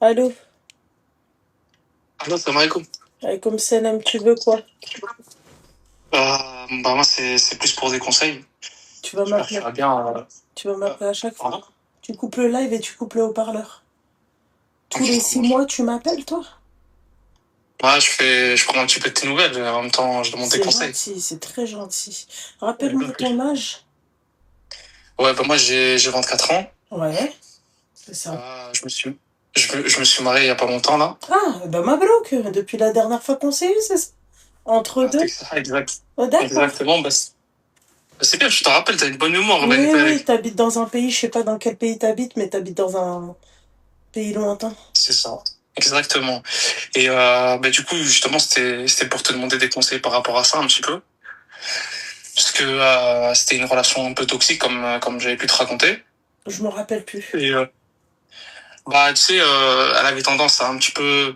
Allô, Allô, salam alaikum. comme salam, tu veux quoi? Moi, c'est plus pour des conseils. Tu vas Tu m'appeler. vas bien. Tu vas m'appeler à chaque fois. Pardon. Tu coupes le live et tu coupes le haut-parleur. Tous Ok, les ça six marche. mois, tu m'appelles, toi? Ouais, je prends un petit peu de tes nouvelles, en même temps, je demande des C'est conseils. gentil, c'est très gentil. Ouais, Rappelle-moi ton âge. Ouais, moi, j'ai 24 ans. Ouais, c'est ça. Je me suis, je me suis marié il y a pas longtemps, là. Ah, ben Mabrouk, depuis la dernière fois qu'on s'est eu, c'est ça? Entre Ah, deux? c'est ça, exact. Oh, d'accord. Exactement, c'est bien, je te rappelle, t'as une bonne mémoire, Oui, Valérie. oui, t'habites dans un pays, je sais pas dans quel pays t'habites, mais t'habites dans un pays lointain. C'est ça. Exactement. Et du coup, justement, c'était pour te demander des conseils par rapport à ça, un petit peu. Parce que c'était une relation un peu toxique, comme j'avais pu te raconter. Je me rappelle plus. Et tu sais, elle avait tendance à un petit peu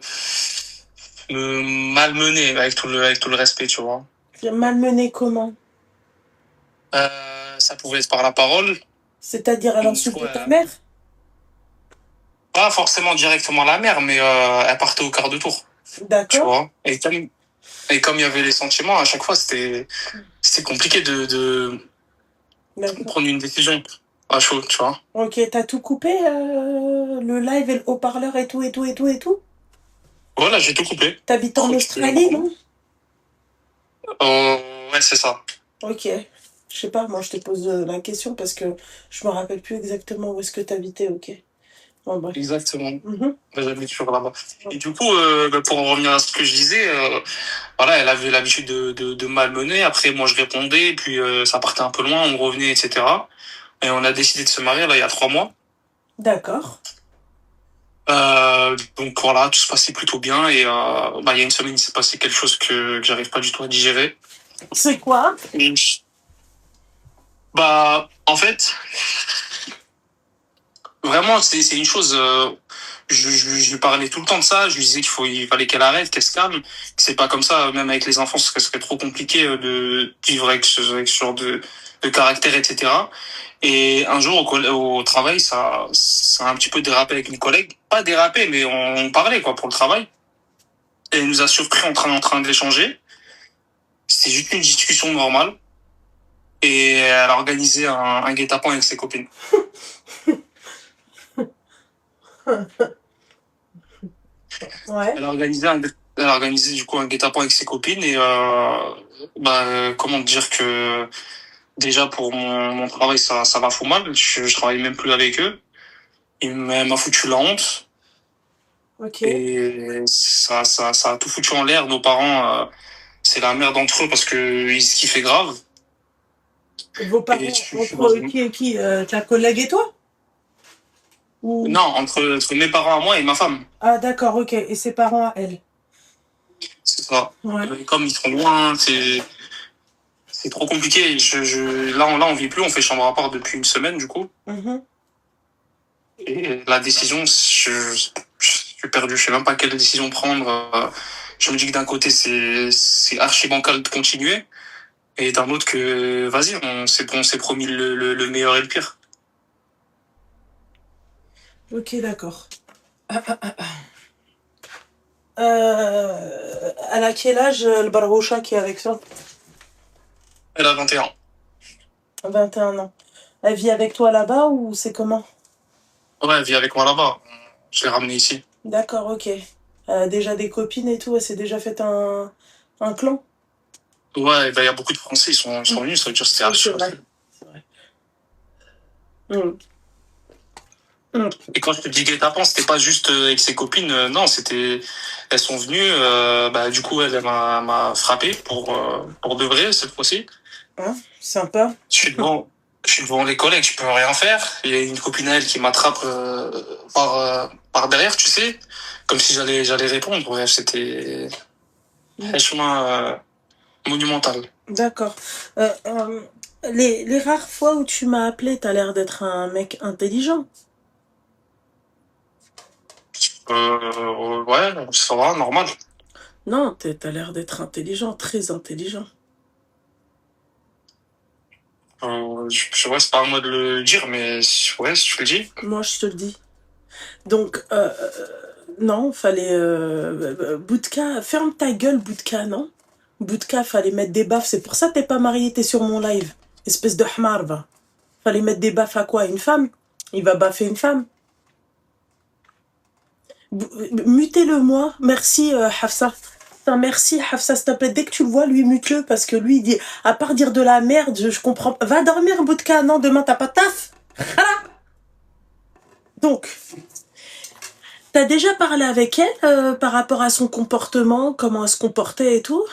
me malmener avec tout le respect, tu vois. Malmené comment? Ça pouvait être par la parole. C'est-à-dire à Du l'insulte coup, de ta mère? pas forcément directement la mère, mais elle partait au quart de tour, tu D'accord. vois. Et comme il y avait les sentiments, à chaque fois, c'était compliqué de D'accord. prendre une décision à chaud, tu vois. Ok, t'as tout coupé, le live et le haut-parleur et tout, et tout, et tout, et tout? Voilà, j'ai tout coupé. T'habites en Trop, tu peux Australie, non? Ouais, c'est ça. Ok. Je sais pas, moi je te pose la question parce que je me rappelle plus exactement où est-ce que t'habitais, ok. Bon, bref. Exactement. Mhm. J'habite toujours là-bas. Et du coup, pour en revenir à ce que je disais, voilà, elle avait l'habitude de malmener. Après, moi, je répondais, puis ça partait un peu loin, on revenait, etc. Et on a décidé de se marier, là, il y a 3 mois. D'accord. Donc voilà, tout se passait plutôt bien. Et il y a une semaine, il s'est passé quelque chose que j'arrive pas du tout à digérer. C'est quoi? Et en fait, vraiment, c'est une chose. Je lui parlais tout le temps de ça. Je lui disais il fallait qu'elle arrête, qu'elle se calme. Que c'est pas comme ça, même avec les enfants, ce serait trop compliqué de vivre avec ce genre de caractère, etc. Et un jour au travail, ça a un petit peu dérapé avec une collègue. Pas dérapé, mais on parlait quoi pour le travail. Et elle nous a surpris en train de l'échanger. C'était juste une discussion normale. Et elle a organisé un guet-apens avec ses copines. Ouais. Elle a organisé du coup un guet-apens avec ses copines et comment dire que déjà pour mon travail ça m'a foutu mal. Je travaille même plus avec eux. Elle m'a foutu la honte Ok. et ça a tout foutu en l'air. Nos parents c'est la merde entre eux parce que ils se kiffaient grave. Vos Et parents, entre qui, ta collègue et toi? Ou... non, entre mes parents à moi et ma femme. Ah, d'accord, ok. Et ses parents à elle? C'est ça. Ouais. Comme ils sont loin, c'est trop compliqué. Là, on vit plus, on fait chambre à part depuis une semaine, du coup. Mhm. Et la décision, je suis perdu. Je sais même pas quelle décision prendre. Je me dis que d'un côté, c'est archi bancal de continuer. Et d'un autre que, vas-y, on s'est promis le meilleur et le pire. Ok, d'accord. Elle a quel âge, le Barroucha qui est avec toi? Elle a 21. 21 ans. Elle vit avec toi là-bas ou c'est comment? Ouais, elle vit avec moi là-bas. Je l'ai ramenée ici. D'accord, ok. Déjà des copines et tout, elle s'est déjà fait un clan? Ouais, il y a beaucoup de Français, ils sont venus, ça veut dire que c'était Oui, archi c'est vrai. facile. C'est vrai. Mm. Mm. Et quand je te dis guet-apens, c'était pas juste avec ses copines, non, elles sont venues, du coup, elle m'a frappé pour de vrai, cette fois-ci. Hein, sympa. Je suis devant, je suis devant les collègues, je peux rien faire. Il y a une copine à elle qui m'attrape, par derrière, tu sais, comme si j'allais répondre. Bref, c'était Mm. franchement, monumental. D'accord. Euh, euh, les rares fois où tu m'as appelé, t'as l'air d'être un mec intelligent. Ouais, ça va, normal. Non, t'as l'air d'être intelligent, très intelligent. Ouais, c'est pas à moi de le dire, mais ouais, si tu le dis. Moi, je te le dis. Donc, Non, fallait... Boudka, ferme ta gueule, Boudka, non? Boudka, fallait mettre des baffes. C'est pour ça que t'es pas marié, t'es sur mon live. Espèce de hmar, va. Fallait mettre des baffes à quoi? Une femme? Il va baffer une femme? Mutez-le, moi. Merci, Hafsa. Putain, merci, Hafsa, s'il te plaît. Dès que tu le vois, lui, mute-le, parce que lui, il dit, à part dire de la merde, je comprends. Va dormir, Boudka. Non, demain, t'as pas de taf. Voilà. Donc, t'as déjà parlé avec elle par rapport à son comportement, comment elle se comportait et tout?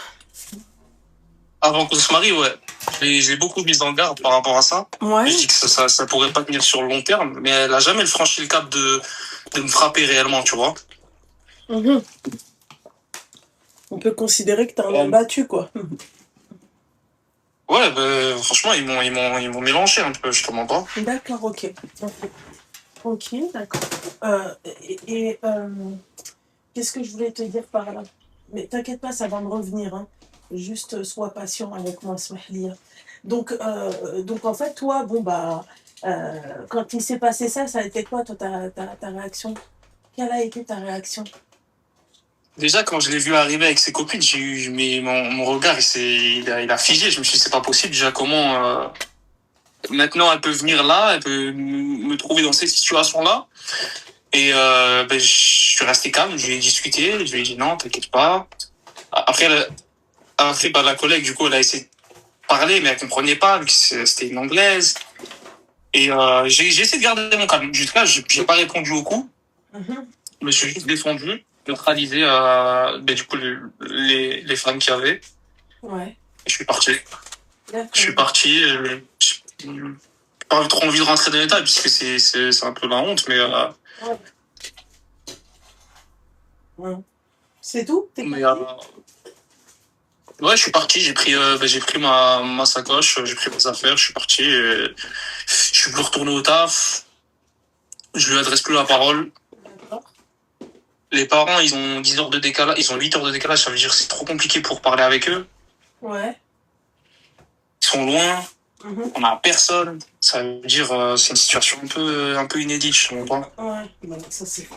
Avant qu'on se marie, ouais. Je l'ai beaucoup mise en garde par rapport à ça. Ouais. Je dis que ça pourrait pas tenir sur le long terme, mais elle a jamais franchi le cap de me frapper réellement, tu vois. Mhm. On peut considérer que t'es un homme battu, quoi. Ouais, bah, franchement, ils m'ont mélangé un peu, je te mens pas. D'accord, ok. Ok, d'accord. Qu'est-ce que je voulais te dire par là? Mais t'inquiète pas, ça va me revenir. Hein. Juste sois patient avec moi, Smahlia. Donc en fait, toi, bon bah, quand il s'est passé ça, ça a été quoi, toi, ta réaction? Quelle a été ta réaction? Déjà, quand je l'ai vu arriver avec ses copines, mon regard, il a figé. Je me suis dit, c'est pas possible. Déjà, comment, maintenant, elle peut venir là, elle peut me trouver dans cette situation-là. Et, ben, je suis resté calme, je lui ai discuté, je lui ai dit non, t'inquiète pas. Après, bah, la collègue, du coup, elle a essayé de parler, mais elle comprenait pas, vu que c'était une anglaise. Et, j'ai essayé de garder mon calme. Jusqu'à là, j'ai pas répondu au coup. Je me suis juste défendu, neutralisé, ben, du coup, les femmes qu'il y avait. Ouais. Et je suis parti. D'accord. Je suis parti. J'ai pas trop envie de rentrer dans les détails, puisque c'est un peu la honte, mais, Ouais. Ouais. C'est tout? T'es mais, parti? ouais, je suis parti, j'ai pris ma sacoche, j'ai pris mes affaires, je suis parti, je suis plus retourné au taf, je lui adresse plus la parole. D'accord. Les parents, ils ont 10 heures de décalage, ils ont 8 heures de décalage, ça veut dire que c'est trop compliqué pour parler avec eux. Ouais. Ils sont loin, on a personne, ça veut dire, c'est une situation un peu inédite, je sais pas. Ouais, bah, ça c'est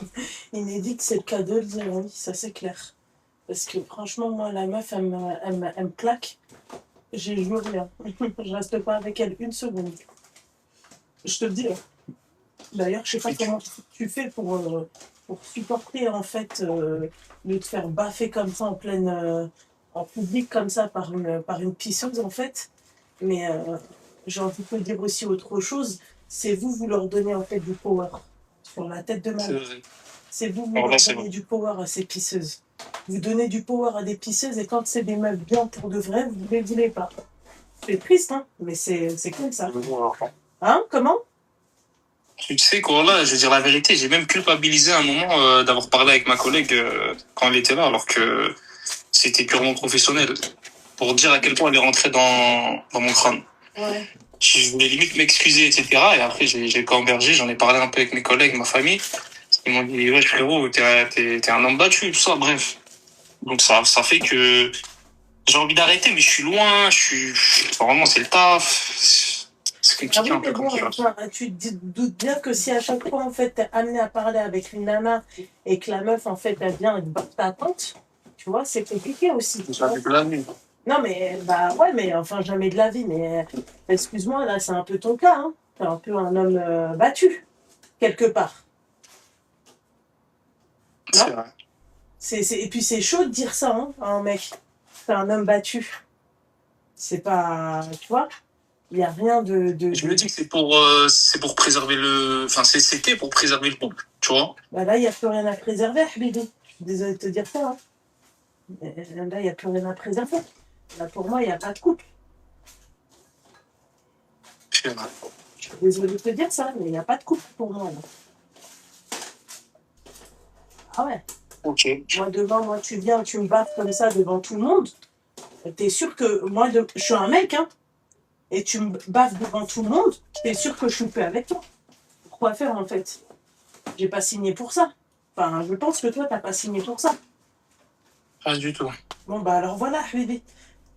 inédit, c'est le cas de le dire, oui, ça c'est clair. Parce que franchement, moi, la meuf, elle me claque. J'ai joué rien. Je reste pas avec elle une seconde. Je te le dis. Hein. D'ailleurs, je sais pas comment tu fais pour supporter en fait de te faire baffer comme ça en public comme ça par une pisseuse en fait. Mais j'ai envie de te dire aussi autre chose. C'est vous leur donnez en fait du power sur la tête de ma mère. C'est vous leur donnez du power à ces pisseuses. Vous donnez du power à des pisseuses et quand c'est des meufs bien pour de vrai, vous ne les voulez pas. C'est triste, hein, mais c'est comme ça. Hein, comment? Tu sais quoi, là, je veux dire la vérité, j'ai même culpabilisé un moment d'avoir parlé avec ma collègue quand elle était là, alors que c'était purement professionnel. Pour dire à quel point elle est rentrée dans mon crâne. Ouais. Je voulais limite m'excuser, etc. Et après, j'ai cambergé, j'en ai parlé un peu avec mes collègues, ma famille. Ils m'ont dit, ouais, frérot, t'es un homme battu, tout ça, bref. Donc ça fait que j'ai envie d'arrêter, mais je suis loin, vraiment, c'est le taf. C'est compliqué, oui, un peu bon, compliqué. tu te doutes bien que si à chaque fois, en fait, t'es amené à parler avec une nana et que la meuf, en fait, elle vient et te bat ta tante, tu vois, c'est compliqué aussi. Non, mais, bah, ouais, mais enfin, jamais de la vie, mais excuse-moi, là, c'est un peu ton cas, hein. T'es un peu un homme battu, quelque part. C'est vrai. Et puis, c'est chaud de dire ça, hein, à un mec. T'es un homme battu. C'est pas, tu vois, il n'y a rien de... Je me dis que c'est pour préserver enfin, c'était pour préserver le couple, tu vois. Bah là, il n'y a plus rien à préserver, Habibi. Je suis désolée de te dire ça, hein. Là, il n'y a plus rien à préserver. Là, pour moi, il n'y a pas de couple. C'est vrai. Je suis désolée de te dire ça, mais il n'y a pas de couple pour moi, là. Ah ouais. Ok. Moi, demain, tu viens, tu me battes comme ça devant tout le monde. T'es sûr que moi, je suis un mec, hein. Et tu me baffes devant tout le monde, t'es sûr que je suis plus avec toi. Pourquoi faire, en fait? J'ai pas signé pour ça. Enfin, je pense que toi, t'as pas signé pour ça. Pas du tout. Bon, bah alors voilà, Habibi.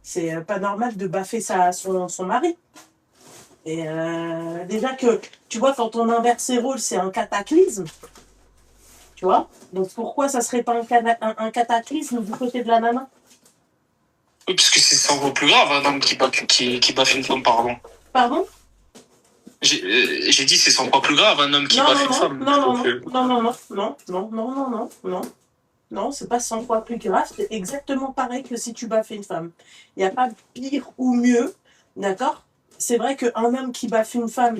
C'est pas normal de baffer son mari. Et déjà que, tu vois, quand on inverse ses rôles, c'est un cataclysme. Tu vois? Donc pourquoi ça serait pas un cataclysme du côté de la nana? Oui, parce que c'est encore plus grave un homme qui baffe une femme, pardon. Pardon? J'ai dit c'est encore plus grave un homme qui Non, baffe non, une non, femme. non, non, Donc, non, non, non, non, non, non, non, non, non. Non, c'est pas 100 fois plus grave, c'est exactement pareil que si tu baffes une femme. Il n'y a pas pire ou mieux, d'accord? C'est vrai qu'un homme qui baffe une femme,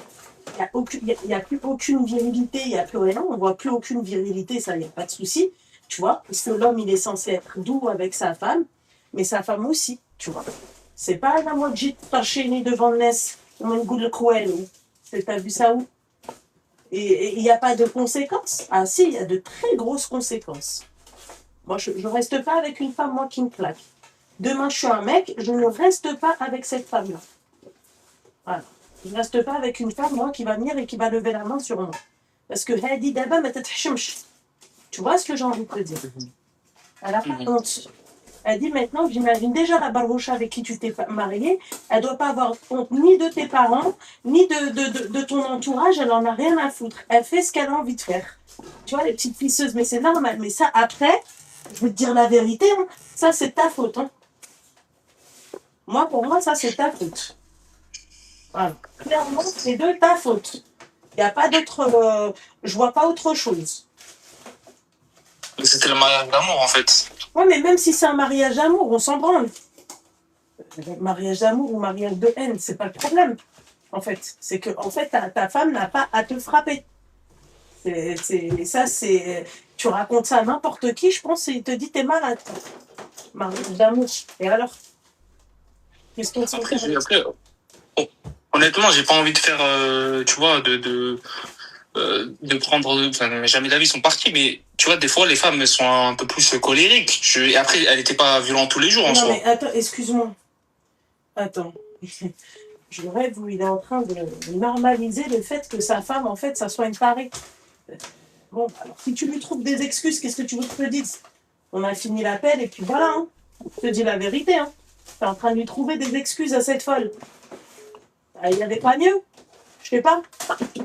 il y a plus aucune virilité, il n'y a plus rien, on voit plus aucune virilité, ça, il n'y a pas de souci, tu vois? Parce que l'homme, il est censé être doux avec sa femme, mais sa femme aussi, tu vois? C'est pas la moitié de devant le nez, comme un goût de cruel. T'as vu ça où? Et il n'y a pas de conséquences? Ah si, il y a de très grosses conséquences. Moi, je ne reste pas avec une femme, moi, qui me claque. Demain, je suis un mec, je ne reste pas avec cette femme-là. Voilà. Je ne reste pas avec une femme, moi, qui va venir et qui va lever la main sur moi. Parce que Hadi Daba, tu vois ce que j'ai envie de te dire? Elle n'a pas honte. Elle dit maintenant, j'imagine déjà la baroucha avec qui tu t'es mariée, elle ne doit pas avoir honte ni de tes parents, ni de ton entourage, elle en a rien à foutre. Elle fait ce qu'elle a envie de faire. Tu vois, les petites pisseuses, mais c'est normal. Mais ça, après, je vais te dire la vérité, hein, ça, c'est ta faute. Hein. Moi, pour moi, ça, c'est ta faute. Voilà. Clairement, c'est de ta faute. Il n'y a pas d'autre... je vois pas autre chose. c'était le mariage d'amour, en fait. Ouais, mais même si c'est un mariage d'amour, on s'en branle. Mariage d'amour ou mariage de haine, c'est pas le problème. En fait, c'est que en fait, ta femme n'a pas à te frapper. Tu racontes ça à n'importe qui, je pense, et il te dit t'es malade. Mariage d'amour. Et alors? Qu'est-ce qu'on s'en fait? Après, honnêtement, j'ai pas envie de faire, tu vois, de prendre, enfin, jamais la vie sont partis, mais tu vois, des fois, les femmes, elles sont un peu plus colériques. Et après, elle était pas violente tous les jours, en Non, soi. mais attends, excuse-moi. Attends. Je rêve où il est en train de normaliser le fait que sa femme, en fait, ça soit une tarée. Bon, alors, si tu lui trouves des excuses, qu'est-ce que tu veux que je te dise? On a fini l'appel et puis voilà, hein. Je te dis la vérité, hein. T'es en train de lui trouver des excuses à cette folle. Il n'y avait pas mieux. Je sais pas.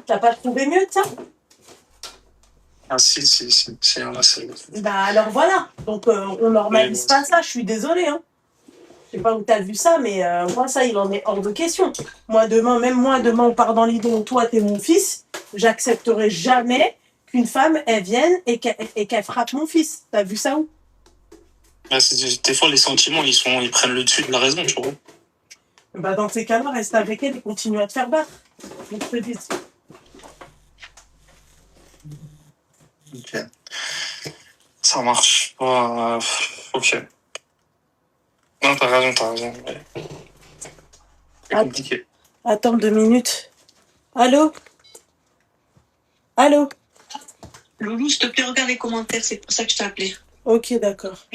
T'as pas trouvé mieux de ça? Ah, si, Bah alors voilà. Donc on normalise pas ça, je suis désolée, hein. Je sais pas où t'as vu ça, mais moi, ça, il en est hors de question. Moi, demain, on part dans l'idée où toi, t'es mon fils. J'accepterai jamais qu'une femme, elle vienne et qu'elle frappe mon fils. T'as vu ça où? Des fois, les sentiments, ils prennent le dessus de la raison, tu vois. Bah, dans ces cas-là, reste avec elle et continue à te faire battre. Donc, je te dis. Ok. Ça marche. Ok. Non, t'as raison. Ouais. C'est compliqué. Attends 2 minutes. Allô? Allô? Loulou, s'il te plaît, regarde les commentaires, c'est pour ça que je t'ai appelé. Ok, d'accord.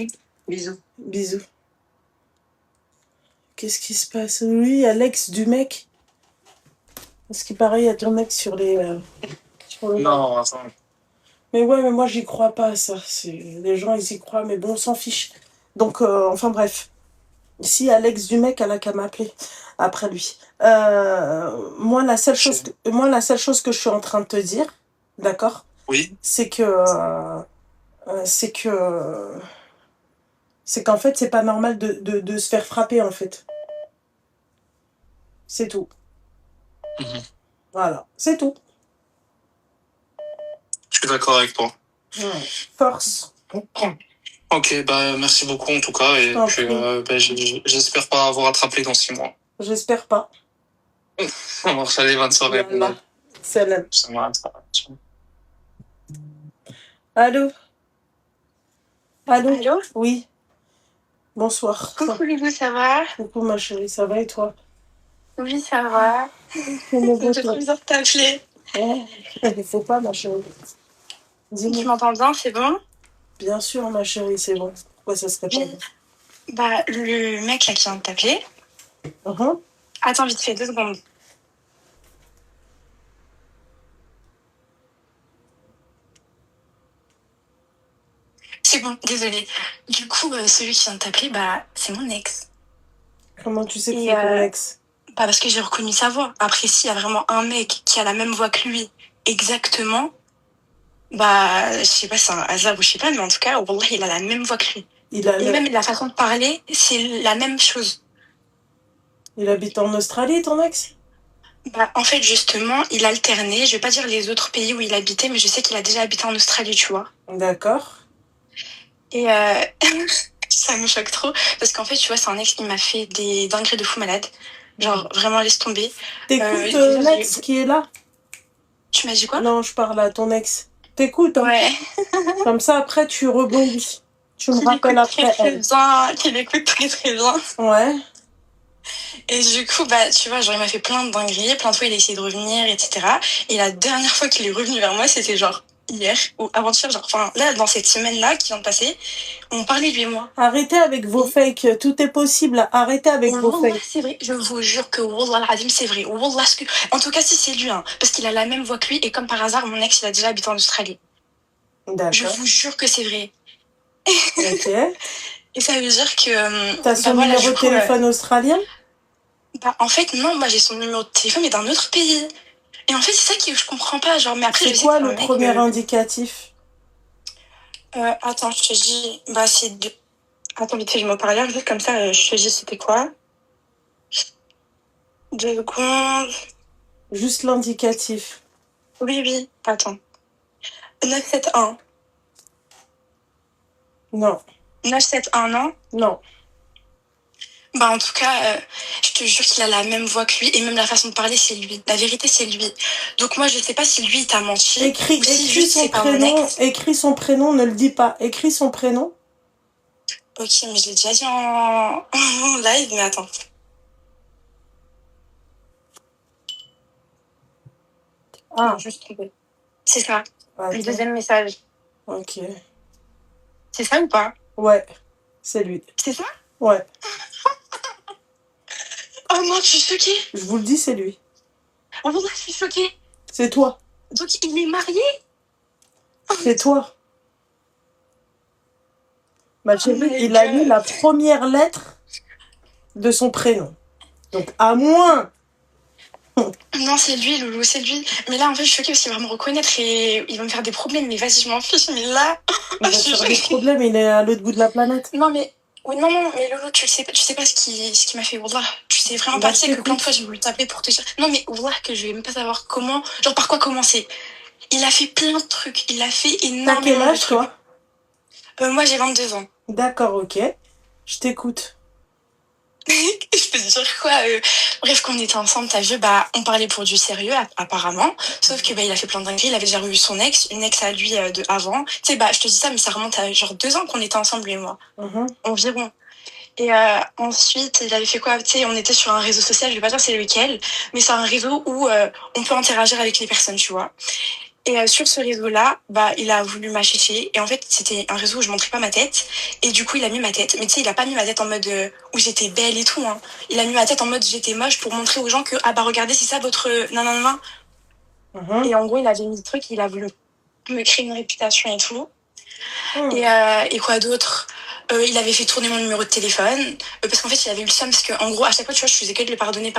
Bisous. Bisous. Qu'est-ce qui se passe? Oui, il y a l'ex du mec. Parce qu'il paraît, il y a ton mec sur les... Non, attends. Mais ouais, mais moi, j'y crois pas, ça. Les gens, ils y croient, mais bon, on s'en fiche. Donc, enfin bref. Si, Alex du mec, elle a qu'à m'appeler après lui. Moi, la seule chose que je suis en train de te dire, d'accord? Oui. C'est qu'en fait, c'est pas normal de se faire frapper, en fait. C'est tout. Voilà, c'est tout. Je suis d'accord avec toi. Force. Ok, bah merci beaucoup en tout cas. Et puis, j'espère pas avoir à te rappeler dans 6 mois. J'espère pas. Ça marche, allez, bonne soirée. Salam. Ça marche. Allô? Allô? Allô? Oui. Bonsoir. Coucou Lilou, ça va? Coucou ma chérie, ça va et toi? Oui, ça va. J'ai trop besoin de t'appeler. Il faut pas ma chérie. Dis-moi. Tu m'entends bien, c'est bon? Bien sûr ma chérie, c'est bon. Pourquoi ça serait pas bon? Bah, le mec là qui vient de t'appeler. Attends, vite fait, 2 secondes. C'est bon, désolée. Du coup, celui qui vient de t'appeler, bah, c'est mon ex. Comment tu sais que c'est ton ex? Bah, parce que j'ai reconnu sa voix. Après, s'il y a vraiment un mec qui a la même voix que lui, exactement, Bah, je sais pas, c'est un hasard ou je sais pas, mais en tout cas, wallah, il a la même voix que lui. Il a Et le- même la façon de parler, c'est la même chose. il habite en Australie, ton ex? Bah, en fait, justement, il alternait. Je vais pas dire les autres pays où il habitait, mais je sais qu'il a déjà habité en Australie, tu vois. D'accord. Et ça me choque trop parce qu'en fait, tu vois, c'est un ex qui m'a fait des dingueries de fou malade. Genre, vraiment, laisse tomber. T'écoutes Déjà, l'ex qui est là? Tu m'as dit quoi? Non, je parle à ton ex. T'écoutes, hein? Ouais, Comme ça, après, tu rebondis. Tu me qu'il rappelles écoute très après très elle. bien, qu'il écoute très très bien. Ouais. Et du coup, bah, tu vois, genre, il m'a fait plein de dingueries, plein de fois, il a essayé de revenir, etc. Et la dernière fois qu'il est revenu vers moi, c'était genre hier ou avant-hier, genre, enfin, là, dans cette semaine-là qui vient de passer, on parlait, lui et moi. Arrêtez avec vos fakes. Tout est possible. Arrêtez avec vos Wallah, fakes. c'est vrai, je vous jure que Wallah al-Azim, c'est vrai. Wallah, en tout cas, si c'est lui, hein, parce qu'il a la même voix que lui, et comme par hasard, mon ex, il a déjà habité en Australie. Je D'accord. vous jure que c'est vrai. Ok. Et ça veut dire que, T'as bah son voilà, numéro du de coup, téléphone australien? bah, en fait, non, moi, j'ai son numéro de téléphone, mais d'un autre pays. Et en fait, c'est ça que je comprends pas, genre, mais après, C'est je sais que quoi c'est un le mec, premier indicatif? attends, je te dis, bah, c'est de... Attends, vite fait, je m'en parle juste comme ça, je te dis c'était quoi? 2 secondes. Juste l'indicatif. Oui, oui, attends. 971. Non. 971, non? Non. Bah, en tout cas, je te jure qu'il a la même voix que lui, et même la façon de parler, c'est lui. La vérité, c'est lui. Donc moi, je sais pas si lui, il t'a menti, ou si Écris juste son c'est pas mon prénom. ex. Écris son prénom, ne le dis pas. Écris son prénom. Ok, mais je l'ai déjà dit en, en live, mais attends. Ah. Non, je me suis trompée. C'est ça, le Attends. deuxième message. Ok. C'est ça ou pas? Ouais. C'est lui. C'est ça? Ouais. Oh non, je suis choquée. Je vous le dis, c'est lui. Oh là, je suis choquée. C'est toi. Donc il est marié? C'est toi. Ma chérie, my il a God. mis la première lettre de son prénom. Donc, à moins. Non, c'est lui, Loulou, c'est lui. Mais là, en fait, je suis choquée parce qu'il va me reconnaître et il va me faire des problèmes. Mais vas-y, je m'en fiche. Mais là, Il va je te suis faire des choquée. problèmes, il est à l'autre bout de la planète. Non, mais... Oui, non, non, mais Loulou, tu sais pas ce qui m'a fait, Wallah. Tu sais vraiment Bah, pas. Tu sais je que plein de t'écoute. fois, j'ai voulu t'appeler pour te dire... Non, mais Wallah, que je vais même pas savoir comment... Genre, par quoi commencer. Il a fait plein de trucs. Il a fait T'as quel énormément de âge, trucs. toi? Moi, j'ai 22 ans. D'accord, ok. Je t'écoute. Je peux te dire quoi bref, quand on était ensemble, t'as vu, bah, on parlait pour du sérieux, apparemment. Sauf que, bah, il a fait plein de dingueries. Il avait déjà revu son ex, une ex à lui de avant. Tu sais, bah, je te dis ça, mais ça remonte à genre 2 ans qu'on était ensemble, lui et moi. Environ. Et ensuite, il avait fait quoi? Tu sais, on était sur un réseau social, je vais pas dire c'est lequel, mais c'est un réseau où on peut interagir avec les personnes, tu vois. Et sur ce réseau-là, bah, il a voulu m'afficher. Et en fait, c'était un réseau où je montrais pas ma tête. Et du coup, il a mis ma tête. Mais tu sais, il a pas mis ma tête en mode où j'étais belle et tout, hein. Il a mis ma tête en mode j'étais moche pour montrer aux gens que, ah bah regardez, c'est ça votre nanana. Et en gros, il avait mis le truc, il a voulu me créer une réputation et tout. Et quoi d'autre? Il avait fait tourner mon numéro de téléphone parce qu'en fait il avait eu le seum parce que en gros à chaque fois tu vois je faisais que de le pardonner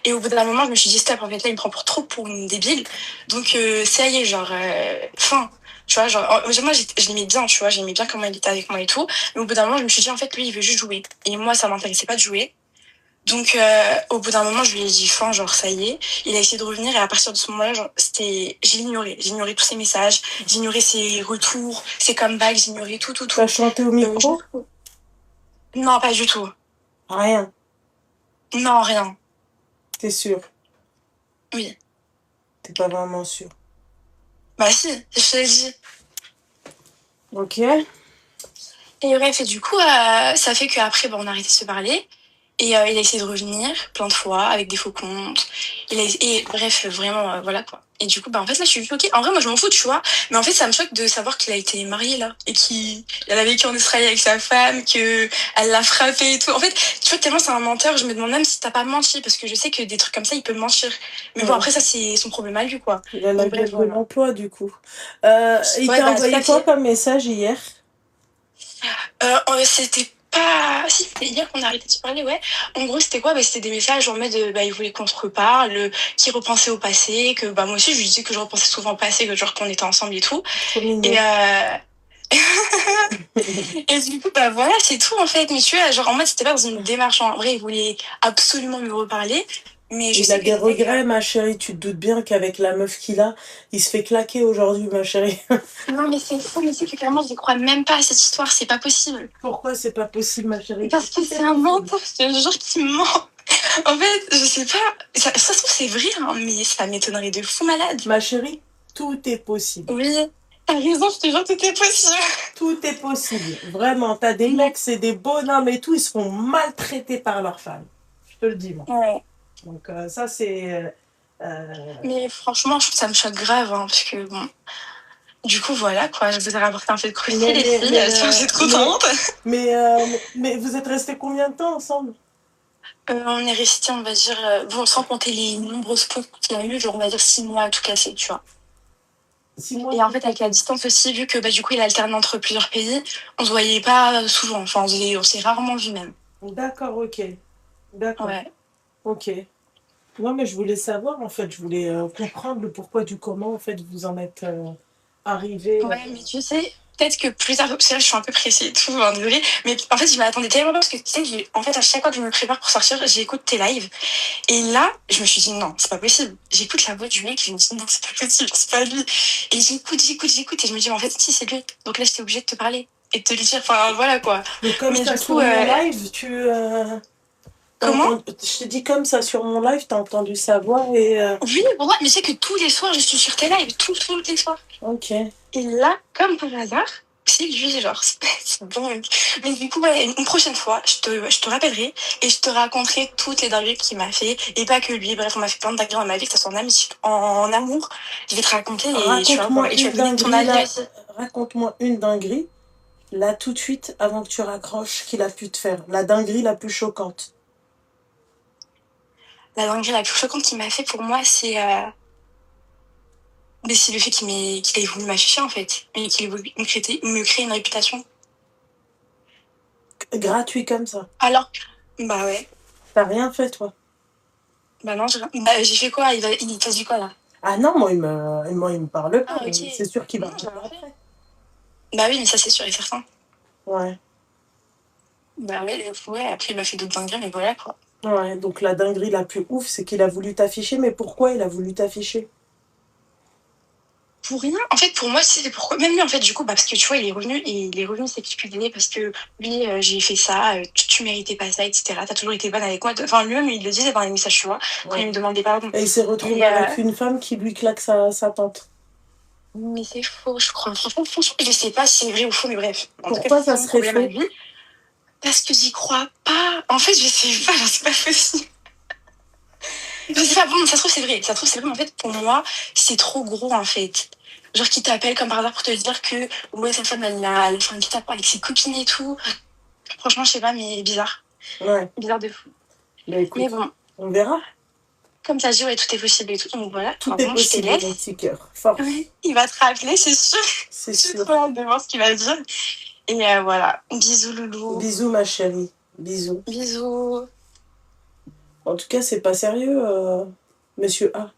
et au bout d'un moment je me suis dit stop en fait là il me prend pour trop pour une débile donc ça y est genre fin tu vois genre moi je l'aimais bien tu vois j'aimais bien comment il était avec moi et tout mais au bout d'un moment je me suis dit en fait lui il veut juste jouer et moi ça m'intéressait pas de jouer donc au bout d'un moment je lui ai dit fin genre ça y est il a essayé de revenir et à partir de ce moment-là genre, j'ignorais tous ses messages j'ignorais ses retours ses comebacks j'ignorais tout T'as chanté au micro? Non pas du tout Rien. non rien T'es sûre? oui T'es pas vraiment sûre. bah si je te l'ai dit Ok. et bref et du coup ça fait qu'après on a arrêté de se parler et il a essayé de revenir plein de fois avec des faux comptes et bref vraiment voilà quoi et du coup bah en fait là je suis choquée en vrai moi je m'en fous tu vois mais en fait ça me choque de savoir qu'il a été marié là et qu'il a vécu en Australie avec sa femme que elle l'a frappé et tout en fait tu vois tellement c'est un menteur je me demande même si t'as pas menti parce que je sais que des trucs comme ça il peut mentir mais bon après ça c'est son problème à lui quoi il a la gueule de l'emploi du coup il t'a envoyé quoi comme message hier? C'était pas... Si, c'était hier qu'on a arrêté de se parler, ouais. En gros, c'était quoi? Bah, c'était des messages en mode, il voulait qu'on se reparle, qu'il repensait au passé, que bah moi aussi, je lui disais que je repensais souvent au passé, que genre qu'on était ensemble et tout. Trop mignon. Et, et du coup, bah voilà, c'est tout en fait. Mais tu vois, genre en mode, c'était pas dans une démarche. En vrai, il voulait absolument me reparler. Mais je Il sais a que des les mecs, regrets, ma chérie. Tu te doutes bien qu'avec la meuf qu'il a, il se fait claquer aujourd'hui, ma chérie. non, mais c'est fou, mais c'est que clairement, je crois même pas à cette histoire, c'est pas possible. Pourquoi c'est pas possible, ma chérie? Parce que c'est un menteur, je te jure qu'il ment. En fait, je sais pas, ça se trouve, c'est vrai, hein, mais ça m'étonnerait de fou malade. Ma chérie, tout est possible. Oui, t'as raison, je te jure, tout est possible. Tout est possible. Vraiment, t'as des mecs, c'est des bonhommes et tout, ils se font maltraiter par leurs femmes. Je te le dis, moi. Ouais. Donc, ça, c'est. Mais franchement, ça me choque grave, hein, parce que bon. Du coup, voilà, quoi, je vous ai rapporté un peu de croustilles, les filles, je suis trop contente. Mais vous êtes restés combien de temps ensemble? On est restés, on va dire, bon, sans compter les nombreuses pauses qu'il y a eu, genre, on va dire 6 mois à tout casser, tu vois. 6 mois. Et en fait, avec la distance aussi, vu que bah, du coup, il alterne entre plusieurs pays, on se voyait pas souvent, enfin, on s'est rarement vu même. D'accord, ok. D'accord, Ouais. ok. Non, mais je voulais savoir, en fait, je voulais comprendre le pourquoi du comment, en fait, vous en êtes arrivé. Ouais, mais tu sais, peut-être que plus tard, parce que là, je suis un peu pressée et tout, hein, désolée, mais en fait, je m'attendais tellement pas parce que tu sais, en fait, à chaque fois que je me prépare pour sortir, j'écoute tes lives. Et là, je me suis dit, non, c'est pas possible. J'écoute la voix du mec, je me dis, non, c'est pas possible, c'est pas lui. Et j'écoute, et je me dis, en fait, si, c'est lui. Donc là, j'étais obligée de te parler et de te le dire, enfin, voilà, quoi. Donc, comme Mais ça, du sur coup, mon live, comment? je te dis comme ça, sur mon live, t'as entendu sa voix et... Oui, pour moi, mais c'est que tous les soirs, je suis sur tes lives, tous les soirs. Ok. Et là, comme par hasard, c'est lui, genre, c'est bon. Mais du coup, ouais, une prochaine fois, je te rappellerai et je te raconterai toutes les dingueries qu'il m'a fait. Et pas que lui, bref, on m'a fait plein de dingueries dans ma vie, que ce soit en amitié, en amour. Je vais te raconter et tu vas voir. Et tu vas me donner ton avis aussi. Raconte-moi une dinguerie, là, tout de suite, avant que tu raccroches, qu'il a pu te faire. La dinguerie la plus choquante. La dinguerie la plus choquante qu'il m'a fait pour moi, c'est le fait qu'il ait voulu m'afficher, en fait. Et qu'il ait voulu me créer une réputation. Gratuit comme ça. Alors, bah ouais. T'as rien fait, toi? Bah non, j'ai fait quoi? Il t'a dit quoi, là? Ah non, moi, il me parle pas. Ah, ok. C'est sûr qu'il va Non, me j'ai parler rien fait. après. Bah oui, mais ça, c'est sûr et certain. Ouais. Bah ouais, après, il m'a fait d'autres dingueries, mais voilà, quoi. Ouais, donc la dinguerie la plus ouf, c'est qu'il a voulu t'afficher. Mais pourquoi il a voulu t'afficher? Pour rien. En fait, pour moi, c'est pourquoi. Même lui, en fait, du coup, bah, parce que tu vois, il est revenu s'excuser parce que lui, j'ai fait ça, tu méritais pas ça, etc. T'as toujours été bonne avec moi. Enfin, lui-même, il le disait dans les messages, tu vois, quand Ouais. il me demandait pardon. Et il s'est retrouvé Et, avec une femme qui lui claque sa tante. mais c'est faux, je crois. Franchement, je sais pas si c'est vrai ou faux, mais bref. En tout cas, Pourquoi c'est ça son serait problème à faux? lui. Parce que j'y crois pas. En fait, je sais pas, c'est pas possible. Je sais pas, bon, ça se trouve, c'est vrai. Ça se trouve, c'est vrai, mais en fait, pour moi, c'est trop gros, en fait. Genre, qui t'appelle comme par hasard pour te dire que, ouais, cette femme, elle fait un petit appart avec ses copines et tout. Franchement, je sais pas, mais bizarre. Ouais. Bizarre de fou. Bah écoute, Mais bon, on verra. comme t'as dit, ouais, tout est possible et tout. Donc voilà, Tout enfin, est bon, je te possible, laisse. mon petit cœur. Force. Ouais, il va te rappeler, c'est sûr. C'est J'ai sûr. trop hâte de voir ce qu'il va dire. Et voilà. Bisous, loulou. Bisous, ma chérie. Bisous. Bisous. En tout cas, c'est pas sérieux, monsieur A.